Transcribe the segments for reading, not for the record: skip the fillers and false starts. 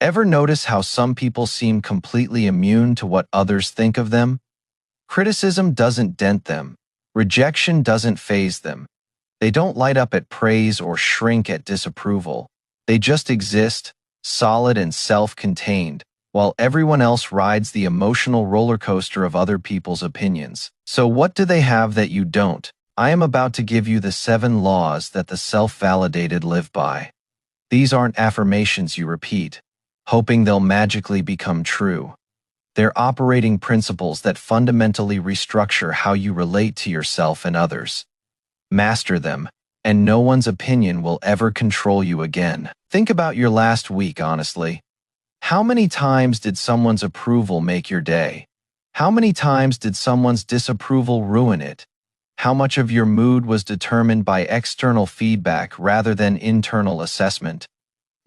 Ever notice how some people seem completely immune to what others think of them? Criticism doesn't dent them. Rejection doesn't faze them. They don't light up at praise or shrink at disapproval. They just exist, solid and self-contained, while everyone else rides the emotional roller coaster of other people's opinions. So what do they have that you don't? I am about to give you the 7 laws that the self-validated live by. These aren't affirmations you repeat, hoping they'll magically become true. They're operating principles that fundamentally restructure how you relate to yourself and others. Master them, and no one's opinion will ever control you again. Think about your last week, honestly. How many times did someone's approval make your day? How many times did someone's disapproval ruin it? How much of your mood was determined by external feedback rather than internal assessment?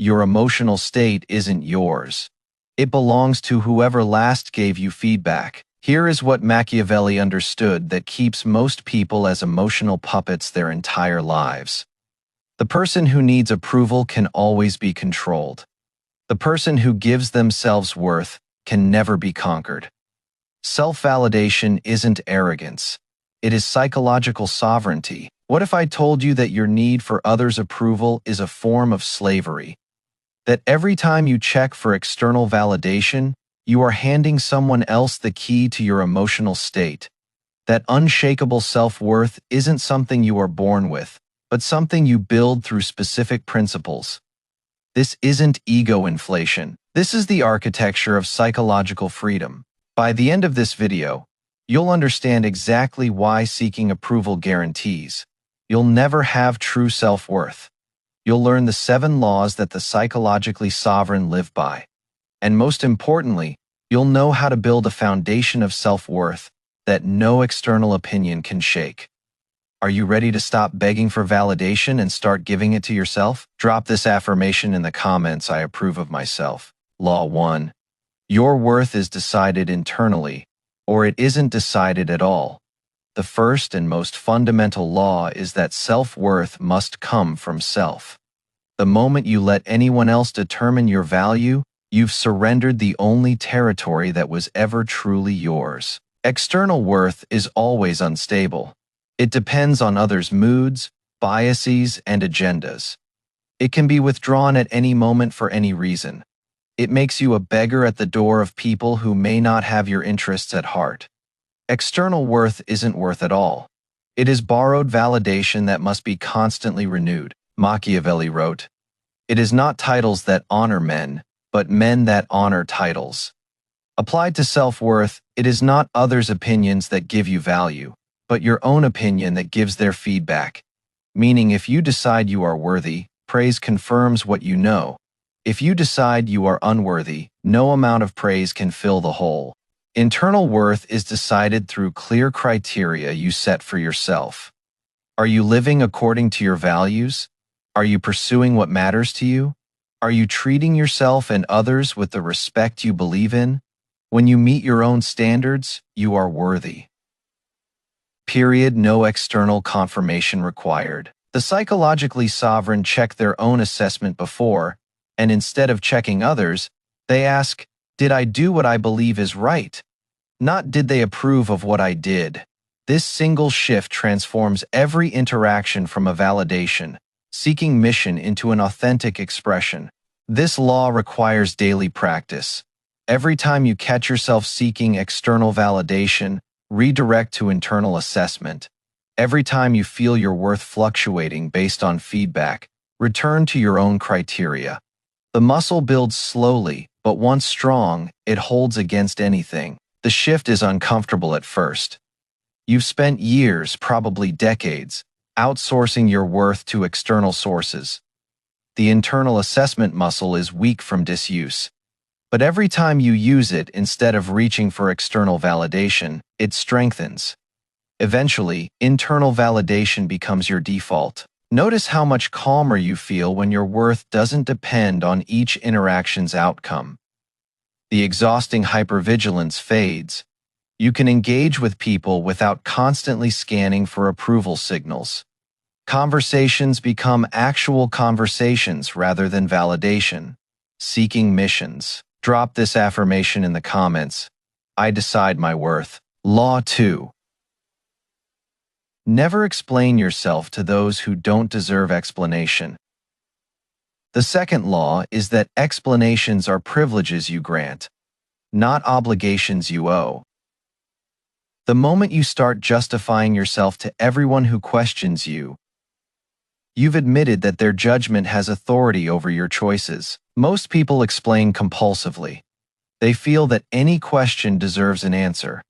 Your emotional state isn't yours. It belongs to whoever last gave you feedback. Here is what Machiavelli understood that keeps most people as emotional puppets their entire lives. The person who needs approval can always be controlled. The person who gives themselves worth can never be conquered. Self-validation isn't arrogance. It is psychological sovereignty. What if I told you that your need for others' approval is a form of slavery? That every time you check for external validation, you are handing someone else the key to your emotional state. That unshakable self-worth isn't something you are born with, but something you build through specific principles. This isn't ego inflation. This is the architecture of psychological freedom. By the end of this video, you'll understand exactly why seeking approval guarantees you'll never have true self-worth. You'll learn the 7 laws that the psychologically sovereign live by. And most importantly, you'll know how to build a foundation of self-worth that no external opinion can shake. Are you ready to stop begging for validation and start giving it to yourself? Drop this affirmation in the comments. I approve of myself. Law 1. Your worth is decided internally, or it isn't decided at all. The first and most fundamental law is that self-worth must come from self. The moment you let anyone else determine your value, you've surrendered the only territory that was ever truly yours. External worth is always unstable. It depends on others' moods, biases, and agendas. It can be withdrawn at any moment for any reason. It makes you a beggar at the door of people who may not have your interests at heart. External worth isn't worth at all. It is borrowed validation that must be constantly renewed. Machiavelli wrote, "It is not titles that honor men, but men that honor titles." Applied to self-worth, it is not others' opinions that give you value, but your own opinion that gives their feedback. Meaning, if you decide you are worthy, praise confirms what you know. If you decide you are unworthy, no amount of praise can fill the hole. Internal worth is decided through clear criteria you set for yourself. Are you living according to your values? Are you pursuing what matters to you? Are you treating yourself and others with the respect you believe in? When you meet your own standards, you are worthy. Period. No external confirmation required. The psychologically sovereign check their own assessment before, and instead of checking others, they ask, did I do what I believe is right? Not did they approve of what I did. This single shift transforms every interaction from a validation, seeking mission into an authentic expression. This law requires daily practice. Every time you catch yourself seeking external validation, redirect to internal assessment. Every time you feel your worth fluctuating based on feedback, return to your own criteria. The muscle builds slowly, but once strong, it holds against anything. The shift is uncomfortable at first. You've spent years, probably decades, outsourcing your worth to external sources. The internal assessment muscle is weak from disuse. But every time you use it instead of reaching for external validation, it strengthens. Eventually, internal validation becomes your default. Notice how much calmer you feel when your worth doesn't depend on each interaction's outcome. The exhausting hypervigilance fades. You can engage with people without constantly scanning for approval signals. Conversations become actual conversations rather than validation. seeking missions. Drop this affirmation in the comments. I decide my worth. Law 2. Never explain yourself to those who don't deserve explanation. The second law is that explanations are privileges you grant, not obligations you owe. The moment you start justifying yourself to everyone who questions you, you've admitted that their judgment has authority over your choices. Most people explain compulsively. They feel that any question deserves an answer.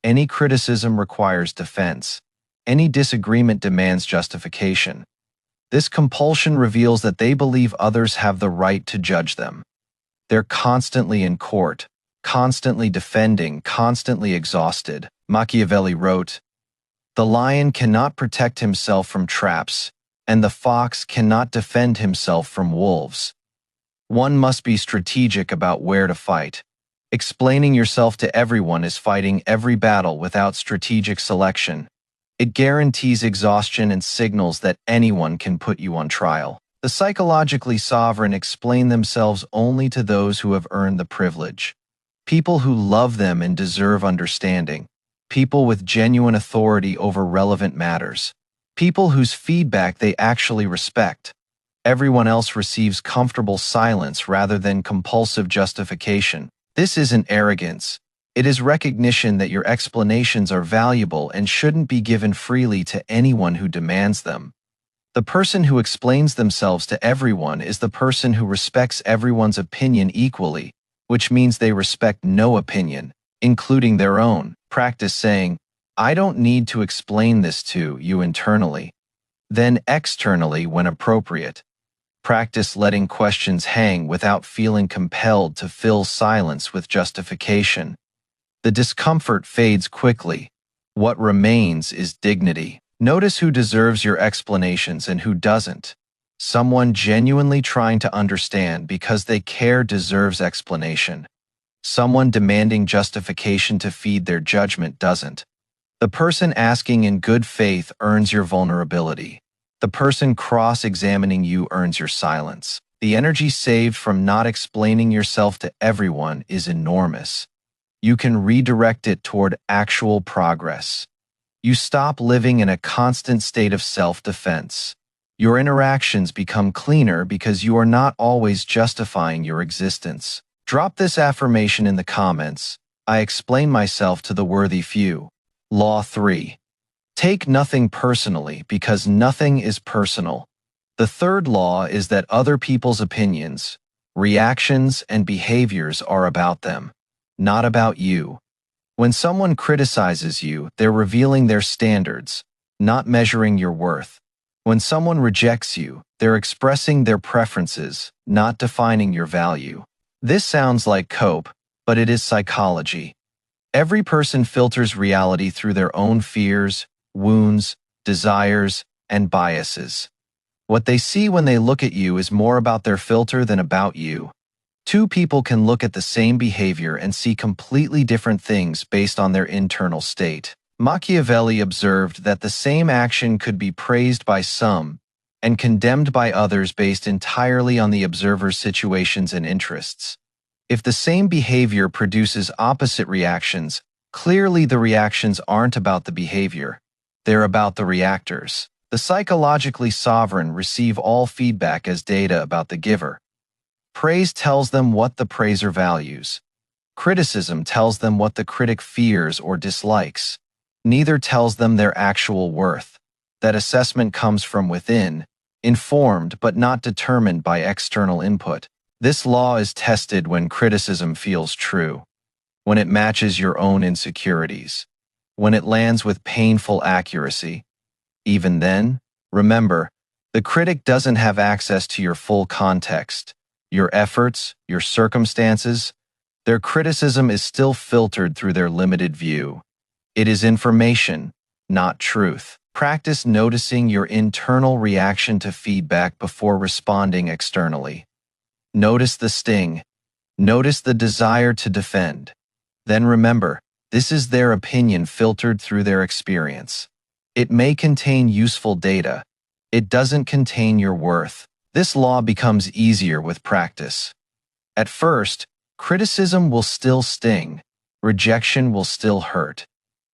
Any criticism requires defense. Any disagreement demands justification. This compulsion reveals that they believe others have the right to judge them. They're constantly in court, constantly defending, constantly exhausted. Machiavelli wrote, "The lion cannot protect himself from traps, and the fox cannot defend himself from wolves." One must be strategic about where to fight. Explaining yourself to everyone is fighting every battle without strategic selection. It guarantees exhaustion and signals that anyone can put you on trial. The psychologically sovereign explain themselves only to those who have earned the privilege. People who love them and deserve understanding. People with genuine authority over relevant matters. People whose feedback they actually respect. Everyone else receives comfortable silence rather than compulsive justification. This isn't arrogance. It is recognition that your explanations are valuable and shouldn't be given freely to anyone who demands them. The person who explains themselves to everyone is the person who respects everyone's opinion equally, which means they respect no opinion, including their own. Practice saying, "I don't need to explain this to you internally," then externally when appropriate. Practice letting questions hang without feeling compelled to fill silence with justification. The discomfort fades quickly. What remains is dignity. Notice who deserves your explanations and who doesn't. Someone genuinely trying to understand because they care deserves explanation. Someone demanding justification to feed their judgment doesn't. The person asking in good faith earns your vulnerability. The person cross-examining you earns your silence. The energy saved from not explaining yourself to everyone is enormous. You can redirect it toward actual progress. You stop living in a constant state of self-defense. Your interactions become cleaner because you are not always justifying your existence. Drop this affirmation in the comments. I explain myself to the worthy few. Law 3. Take nothing personally because nothing is personal. The third law is that other people's opinions, reactions, and behaviors are about them, not about you. When someone criticizes you, they're revealing their standards, not measuring your worth. When someone rejects you, they're expressing their preferences, not defining your value. This sounds like cope, but it is psychology. Every person filters reality through their own fears, wounds, desires, and biases. What they see when they look at you is more about their filter than about you. Two people can look at the same behavior and see completely different things based on their internal state. Machiavelli observed that the same action could be praised by some and condemned by others based entirely on the observer's situations and interests. If the same behavior produces opposite reactions, clearly the reactions aren't about the behavior. They're about the reactors. The psychologically sovereign receive all feedback as data about the giver. Praise tells them what the praiser values. Criticism tells them what the critic fears or dislikes. Neither tells them their actual worth. That assessment comes from within, informed but not determined by external input. This law is tested when criticism feels true, when it matches your own insecurities, when it lands with painful accuracy. Even then, remember, the critic doesn't have access to your full context, your efforts, your circumstances. Their criticism is still filtered through their limited view. It is information, not truth. Practice noticing your internal reaction to feedback before responding externally. Notice the sting. Notice the desire to defend. Then remember, this is their opinion filtered through their experience. It may contain useful data. It doesn't contain your worth. This law becomes easier with practice. At first, criticism will still sting, rejection will still hurt,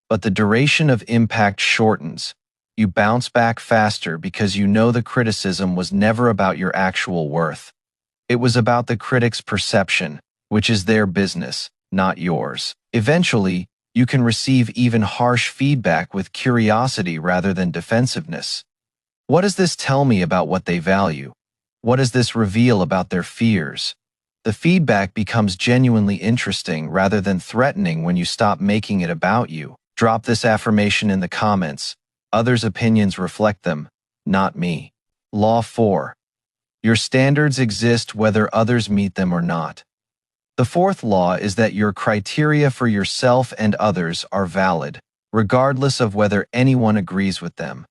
but the duration of impact shortens. You bounce back faster because you know the criticism was never about your actual worth. It was about the critic's perception, which is their business, not yours. Eventually, you can receive even harsh feedback with curiosity rather than defensiveness. What does this tell me about what they value? What does this reveal about their fears? The feedback becomes genuinely interesting rather than threatening when you stop making it about you. Drop this affirmation in the comments. Others' opinions reflect them, not me. Law 4. Your standards exist whether others meet them or not. The fourth law is that your criteria for yourself and others are valid, regardless of whether anyone agrees with them.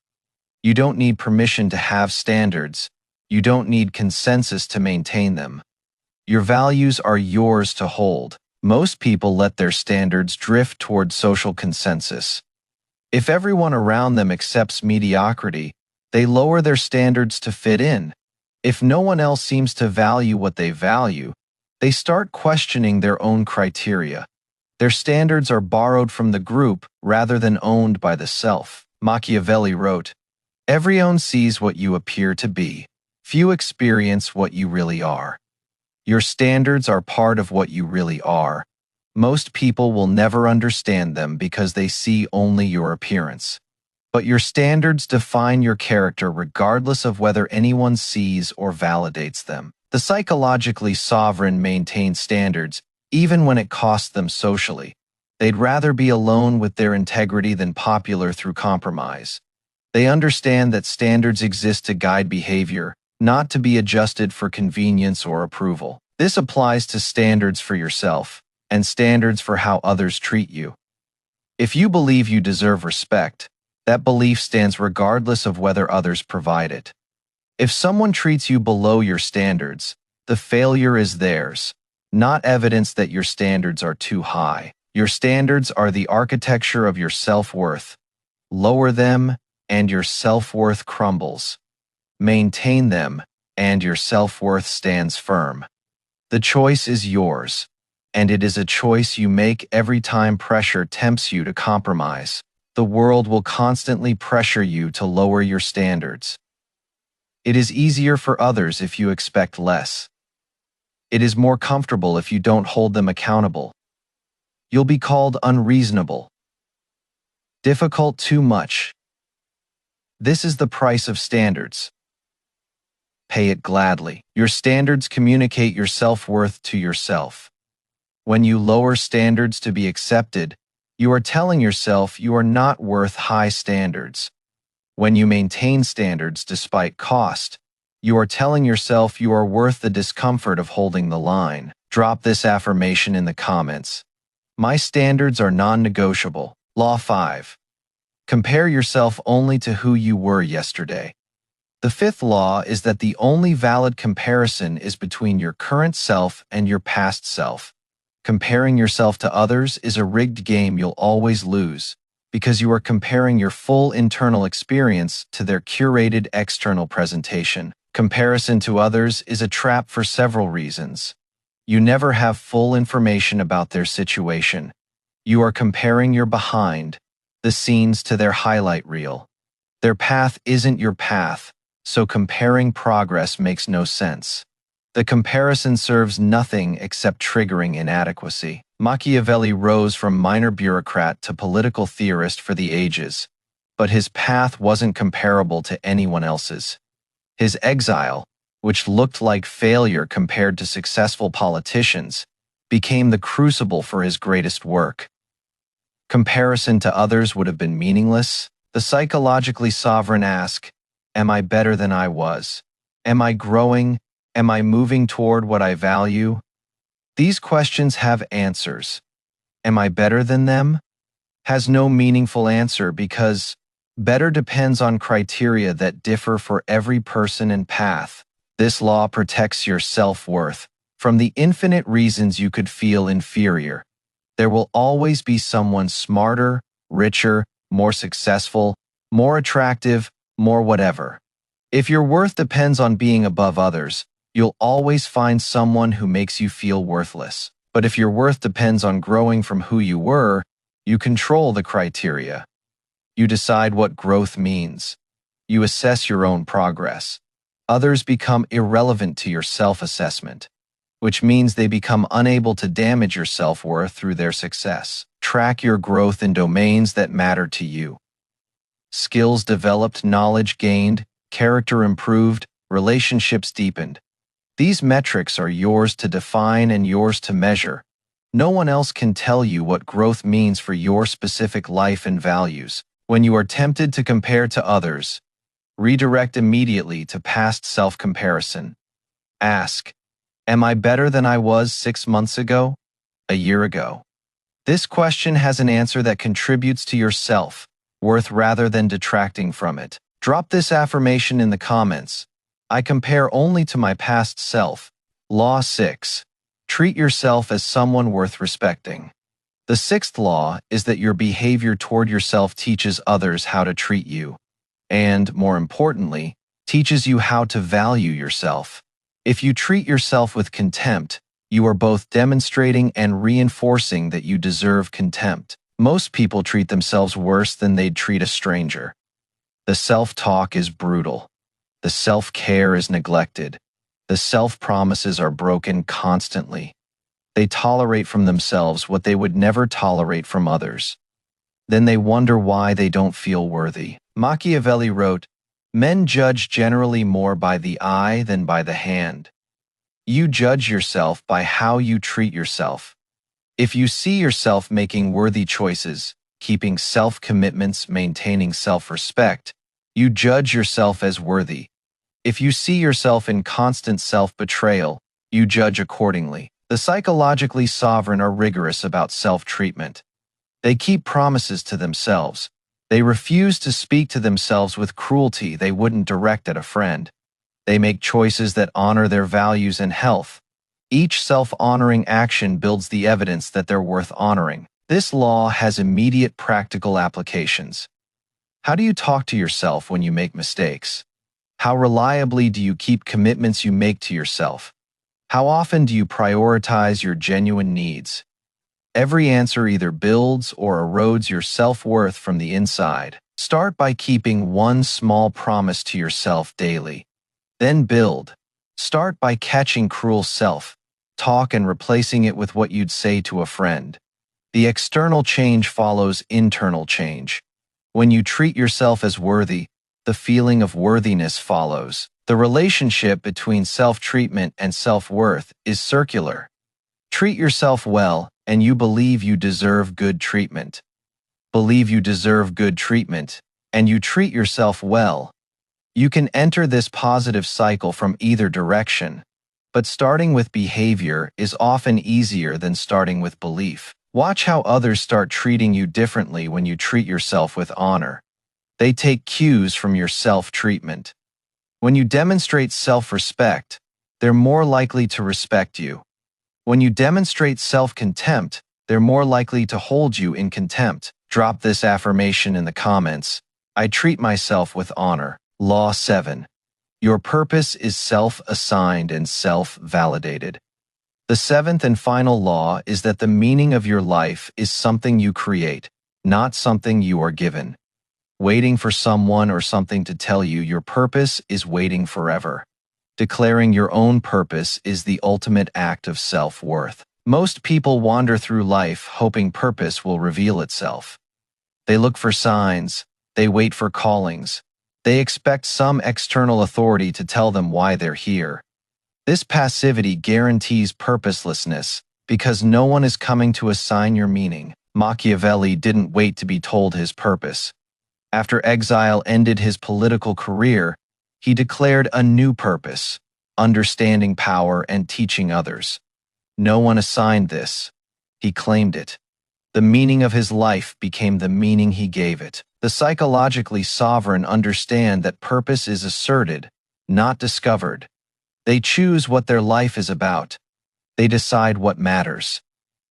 You don't need permission to have standards. You don't need consensus to maintain them. Your values are yours to hold. Most people let their standards drift toward social consensus. If everyone around them accepts mediocrity, they lower their standards to fit in. If no one else seems to value what they value, they start questioning their own criteria. Their standards are borrowed from the group rather than owned by the self. Machiavelli wrote, "Everyone sees what you appear to be. Few experience what you really are." Your standards are part of what you really are. Most people will never understand them because they see only your appearance. But your standards define your character regardless of whether anyone sees or validates them. The psychologically sovereign maintain standards even when it costs them socially. They'd rather be alone with their integrity than popular through compromise. They understand that standards exist to guide behavior, not to be adjusted for convenience or approval. This applies to standards for yourself and standards for how others treat you. If you believe you deserve respect, that belief stands regardless of whether others provide it. If someone treats you below your standards, the failure is theirs, not evidence that your standards are too high. Your standards are the architecture of your self-worth. Lower them, and your self-worth crumbles. Maintain them, and your self-worth stands firm. The choice is yours, and it is a choice you make every time pressure tempts you to compromise. The world will constantly pressure you to lower your standards. It is easier for others if you expect less. It is more comfortable if you don't hold them accountable. You'll be called unreasonable. Difficult too much. This is the price of standards. Pay it gladly. Your standards communicate your self-worth to yourself. When you lower standards to be accepted, you are telling yourself you are not worth high standards. When you maintain standards despite cost, you are telling yourself you are worth the discomfort of holding the line. Drop this affirmation in the comments. My standards are non-negotiable. Law 5. Compare yourself only to who you were yesterday. The fifth law is that the only valid comparison is between your current self and your past self. Comparing yourself to others is a rigged game you'll always lose, because you are comparing your full internal experience to their curated external presentation. Comparison to others is a trap for several reasons. You never have full information about their situation. You are comparing your behind the scenes to their highlight reel. Their path isn't your path, so comparing progress makes no sense. The comparison serves nothing except triggering inadequacy. Machiavelli rose from minor bureaucrat to political theorist for the ages, but his path wasn't comparable to anyone else's. His exile, which looked like failure compared to successful politicians, became the crucible for his greatest work. Comparison to others would have been meaningless. The psychologically sovereign ask, am I better than I was? Am I growing? Am I moving toward what I value? These questions have answers. Am I better than them? Has no meaningful answer because better depends on criteria that differ for every person and path. This law protects your self-worth from the infinite reasons you could feel inferior. There will always be someone smarter, richer, more successful, more attractive, more whatever. If your worth depends on being above others, You'll always find someone who makes you feel worthless. But if your worth depends on growing from who you were, you control the criteria. You decide what growth means. You assess your own progress. Others become irrelevant to your self-assessment, which means they become unable to damage your self-worth through their success. Track your growth in domains that matter to you. Skills developed, knowledge gained, character improved, relationships deepened. These metrics are yours to define and yours to measure. No one else can tell you what growth means for your specific life and values. When you are tempted to compare to others, redirect immediately to past self-comparison. Ask, am I better than I was 6 months ago? A year ago? This question has an answer that contributes to your self-worth rather than detracting from it. Drop this affirmation in the comments. I compare only to my past self. Law 6. Treat yourself as someone worth respecting. The sixth law is that your behavior toward yourself teaches others how to treat you, and, more importantly, teaches you how to value yourself. If you treat yourself with contempt, you are both demonstrating and reinforcing that you deserve contempt. Most people treat themselves worse than they'd treat a stranger. The self-talk is brutal. The self-care is neglected. The self-promises are broken constantly. They tolerate from themselves what they would never tolerate from others. Then they wonder why they don't feel worthy. Machiavelli wrote, "Men judge generally more by the eye than by the hand." You judge yourself by how you treat yourself. If you see yourself making worthy choices, keeping self-commitments, maintaining self-respect, you judge yourself as worthy. If you see yourself in constant self-betrayal, you judge accordingly. The psychologically sovereign are rigorous about self-treatment. They keep promises to themselves. They refuse to speak to themselves with cruelty they wouldn't direct at a friend. They make choices that honor their values and health. Each self-honoring action builds the evidence that they're worth honoring. This law has immediate practical applications. How do you talk to yourself when you make mistakes? How reliably do you keep commitments you make to yourself? How often do you prioritize your genuine needs? Every answer either builds or erodes your self-worth from the inside. Start by keeping one small promise to yourself daily. Then build. Start by catching cruel self-talk and replacing it with what you'd say to a friend. The external change follows internal change. When you treat yourself as worthy, the feeling of worthiness follows. The relationship between self-treatment and self-worth is circular. Treat yourself well, and you believe you deserve good treatment. Believe you deserve good treatment, and you treat yourself well. You can enter this positive cycle from either direction, but starting with behavior is often easier than starting with belief. Watch how others start treating you differently when you treat yourself with honor. They take cues from your self-treatment. When you demonstrate self-respect, they're more likely to respect you. When you demonstrate self-contempt, they're more likely to hold you in contempt. Drop this affirmation in the comments. I treat myself with honor. Law 7. Your purpose is self-assigned and self-validated. The seventh and final law is that the meaning of your life is something you create, not something you are given. Waiting for someone or something to tell you your purpose is waiting forever. Declaring your own purpose is the ultimate act of self-worth. Most people wander through life hoping purpose will reveal itself. They look for signs, they wait for callings, they expect some external authority to tell them why they're here. This passivity guarantees purposelessness because no one is coming to assign your meaning. Machiavelli didn't wait to be told his purpose. After exile ended his political career, he declared a new purpose, understanding power and teaching others. No one assigned this. He claimed it. The meaning of his life became the meaning he gave it. The psychologically sovereign understand that purpose is asserted, not discovered. They choose what their life is about. They decide what matters.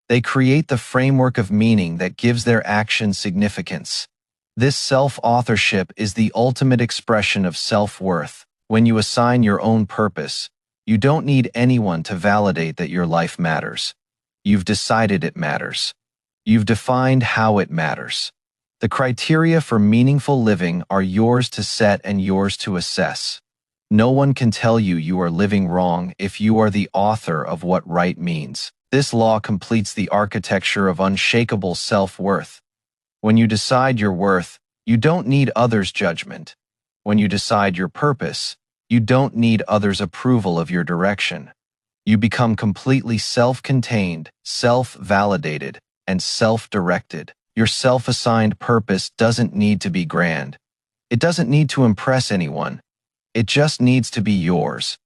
They create the framework of meaning that gives their action significance. This self-authorship is the ultimate expression of self-worth. When you assign your own purpose, You don't need anyone to validate that your life matters. You've decided it matters. You've defined how it matters. The criteria for meaningful living are yours to set and yours to assess. No one can tell you you are living wrong if you are the author of what right means. This law completes the architecture of unshakable self-worth. When you decide your worth, you don't need others' judgment. When you decide your purpose, you don't need others' approval of your direction. You become completely self-contained, self-validated, and self-directed. Your self-assigned purpose doesn't need to be grand. It doesn't need to impress anyone. It just needs to be yours.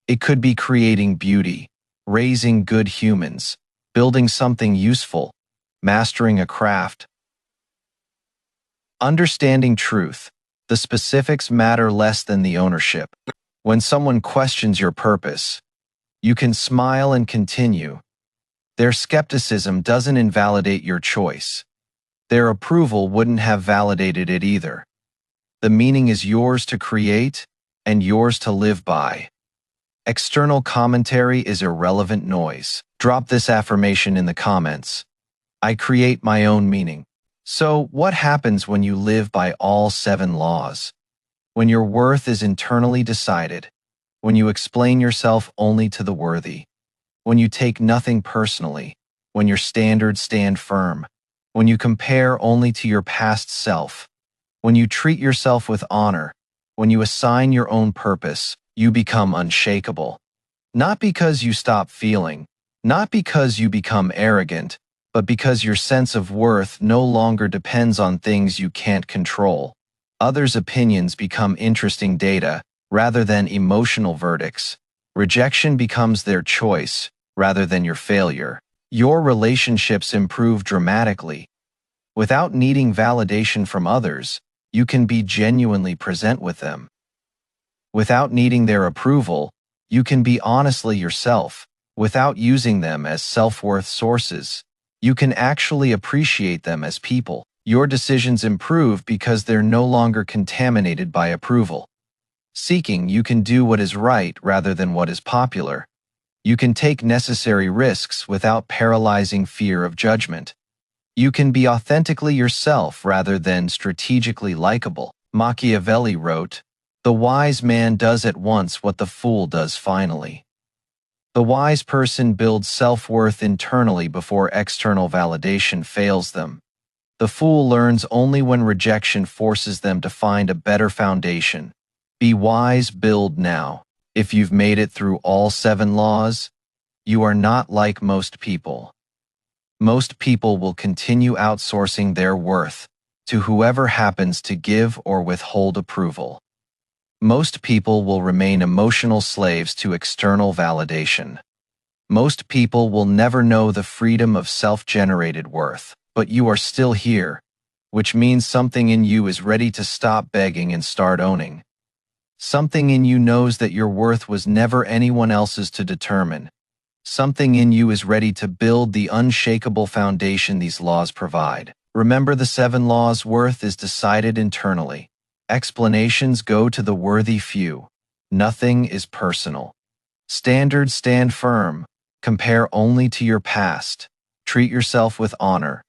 It could be creating beauty, raising good humans, building something useful, mastering a craft. Understanding truth. The specifics matter less than the ownership. When someone questions your purpose, you can smile and continue. Their skepticism doesn't invalidate your choice. Their approval wouldn't have validated it either. The meaning is yours to create and yours to live by. External commentary is irrelevant noise. Drop this affirmation in the comments. I create my own meaning. So, what happens when you live by all 7 laws? When your worth is internally decided, when you explain yourself only to the worthy, when you take nothing personally, when your standards stand firm, when you compare only to your past self, when you treat yourself with honor, when you assign your own purpose, you become unshakable. Not because you stop feeling, not because you become arrogant, but because your sense of worth no longer depends on things you can't control. Others' opinions become interesting data rather than emotional verdicts. Rejection becomes their choice rather than your failure. Your relationships improve dramatically. Without needing validation from others, you can be genuinely present with them. Without needing their approval, you can be honestly yourself. Without using them as self-worth sources, you can actually appreciate them as people. Your decisions improve because they're no longer contaminated by approval. Seeking, you can do what is right rather than what is popular. You can take necessary risks without paralyzing fear of judgment. You can be authentically yourself rather than strategically likable. Machiavelli wrote, "The wise man does at once what the fool does finally." The wise person builds self-worth internally before external validation fails them. The fool learns only when rejection forces them to find a better foundation. Be wise, build now. If you've made it through all 7 laws, you are not like most people. Most people will continue outsourcing their worth to whoever happens to give or withhold approval. Most people will remain emotional slaves to external validation. Most people will never know the freedom of self-generated worth. But you are still here, which means something in you is ready to stop begging and start owning. Something in you knows that your worth was never anyone else's to determine. Something in you is ready to build the unshakable foundation these laws provide. Remember, the 7 laws' worth is decided internally. Explanations go to the worthy few. Nothing is personal. Standards stand firm. Compare only to your past. Treat yourself with honor.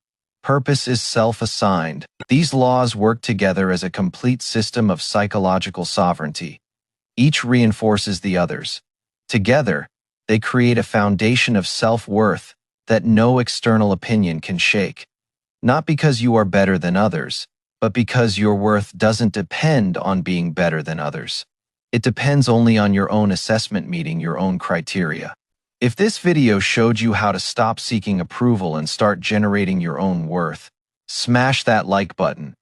Purpose is self-assigned. These laws work together as a complete system of psychological sovereignty. Each reinforces the others. Together, they create a foundation of self-worth that no external opinion can shake. Not because you are better than others, but because your worth doesn't depend on being better than others. It depends only on your own assessment meeting your own criteria. If this video showed you how to stop seeking approval and start generating your own worth, smash that like button.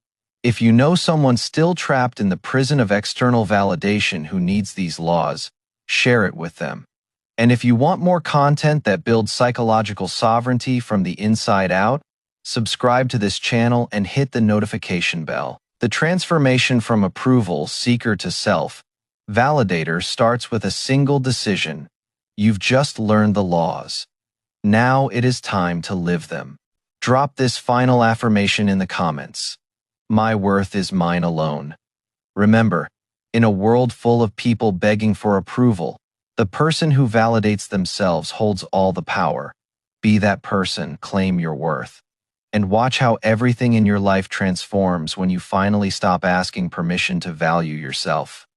If you know someone still trapped in the prison of external validation who needs these laws, share it with them. And if you want more content that builds psychological sovereignty from the inside out, subscribe to this channel and hit the notification bell. The transformation from approval seeker to self-validator starts with a single decision. You've just learned the laws. Now it is time to live them. Drop this final affirmation in the comments. My worth is mine alone. Remember, in a world full of people begging for approval, The person who validates themselves holds all the power. Be that person, claim your worth. And watch how everything in your life transforms when you finally stop asking permission to value yourself.